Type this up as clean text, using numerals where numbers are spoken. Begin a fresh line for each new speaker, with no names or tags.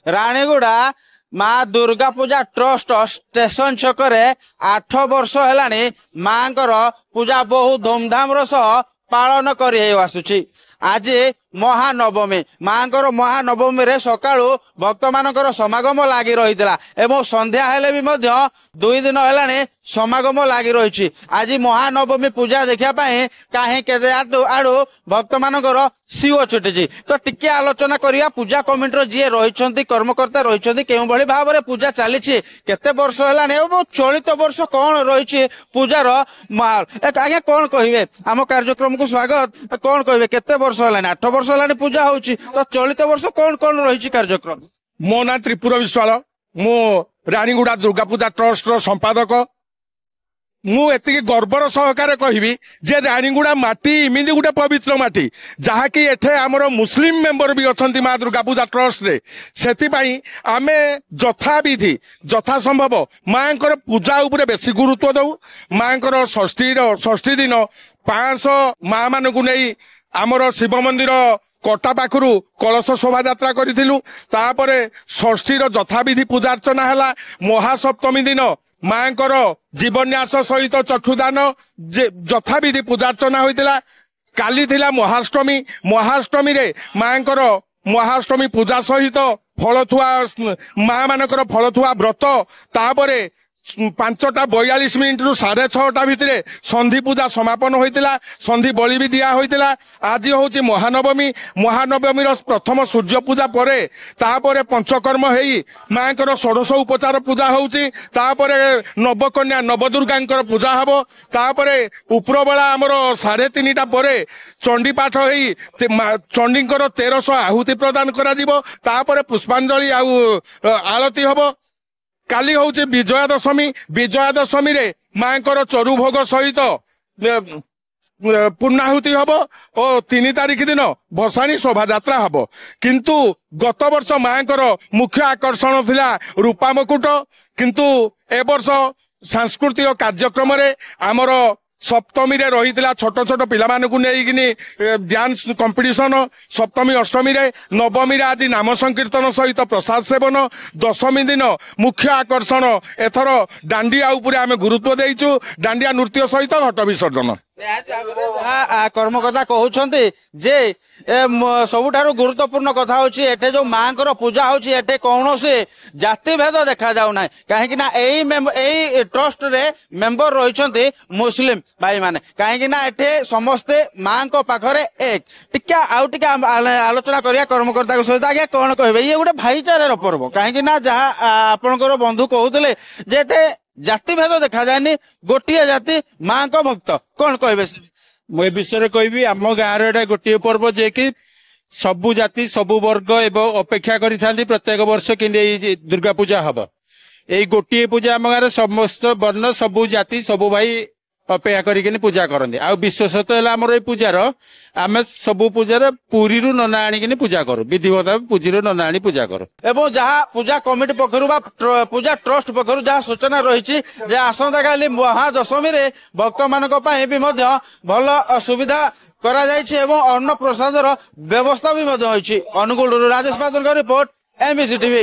राणीगुड़ा माँ Durga Puja trust station छकरे 8 वर्ष है माँ पूजा बहुत धूमधाम सह पालन कर आसुची। आज महानवमी माँ महानवमी रे सकाळु भक्त मानकर समागम लागी रही एवं संध्या हेले भी मध्य 2 दिन है समागम लागी रही। आज महानवमी पूजा देखा कहीं के आड़ू भक्त मानकर सीओ छुटी। तो टिके आलोचना करिया पूजा कमिटी जी रही कर्मकर्ता रही केउ भली भाव में पूजा चली केते वर्ष है चलित वर्ष कौन रही पूजार माहौल आज्ञा कौन कहे आम कार्यक्रम को स्वागत कौन कहे केते वर्ष है 8 वर्ष है पूजा होची तो चलित वर्ष कौन कौन रही कार्यक्रम।
मो ना त्रिपुर विश्वाल मो रानीगुड़ा दुर्गा पूजा ट्रस्ट संपादक मु एति गर्वर सहकार कहबी जे रानीगुड़ा माटी इमिदी गोटे पवित्र माटी जहाँकि एठे आमर मुस्लिम मेंबर भी अच्छा माँ दुर्गा पूजा ट्रस्ट रे से आमे यथाविधि यथा संभव माँ पूजा उपरे बेसी गुरुत्व दऊ। माँ षष्ठी दिन 500 माँ मानू नहीं आमर शिव मंदिर कटा पाखु कलश शोभा यात्रा करूँ। षष्ठीर यथाविधि पूजा अर्चना है। महासप्तमी दिन माँ जीवन्यास सहित चक्षुदान यथाविधि पूजार्चना होता। काली थिला महाअष्टमी रे माँ महाअष्टमी पूजा सहित फलथुआ माँ मानकर फलथुआ व्रत तापरे 5:42 रु 6:30 भितर संधि पूजा समापन होता। संधि बलि भी दिया होता। आज हूँ महानवमी प्रथम सूर्य पूजा परे तापरे पंचकर्म हेई माँ षोडश उपचार पूजा होउची। तापरे नवकन्या नवदुर्गा पूजा हबो। तापरे उपर बेला आमर 3:30 परे चंडी पाठ हेई चंडी 1300 आहुति प्रदान करा जिवो। तापरे पुष्पांजलि आलती हबो। काली हूँ विजयादशमी रे माँ चरु भोग सहित पूर्णाहुति हम और 3 तारिख दिन भसाणी शोभा यात्रा हम। किंतु गत वर्ष माँ मुख्य आकर्षण थिला रूपा मुकुट किंतु ए वर्ष सांस्कृतिक कार्यक्रम रे आमर सप्तमी रे रही छोट छोट पिला मानकु नेइकिनी डांस कंपटीशन सप्तमी अष्टमी रे नवमी रे आज नाम संकीर्तन सहित प्रसाद सेवन दशमी दिन मुख्य आकर्षण एथर डांडिया उपरे आमे गुरुत्व देइछु। डांडिया नृत्य सहित घट विसर्जन
कर्मकर्ता कहते जे सबुठारु गुरुत्वपूर्ण कथा होची एठे जो माँ पूजा होची एठे कौन से जाति भेद देखा जाऊ ना कहीं एई ट्रस्ट रे मेंबर रही मुस्लिम भाई माने कहीं एठे समस्ते माँ को पाखरे एक टिके आउ टिके आलोचना करिया कर्मकर्ता को सहित आगे कौन कहबे ये गोटे भाईचारार पर्व कहीं जहाँ आपनकर बंधु कहते जे एठे जाति भेद देखा जाए गोटे जाति माँ को भक्त कौन कहे
मुझे विषय कहबी आम गाँव गोटे पर्व जे कि सबु जाति सबु वर्ग एवं अपेक्षा करी प्रत्येक वर्ष कि दुर्गा पूजा हम यही गोटे पूजा आम गाँव समस्त वर्ण सबु जाति सबु भाई अपेक्षा करी पूजा करते आ विशेषत है पूजार आम सबु पूजार पुरी नना आनी पूजा करूँ विधिवत पूजी नना आनी पूजा करूँ।
एवं जहाँ पूजा कमिटी पक्षर पूजा ट्रस्ट पक्षर जहाँ सूचना रही आसंता काली महादशमी रे भक्त मानक भी भल सुविधा करा जायछि एवं अन्न प्रसादर व्यवस्था भी होइछि। अनुगुल राजेश पात्र का रिपोर्ट MBC TV।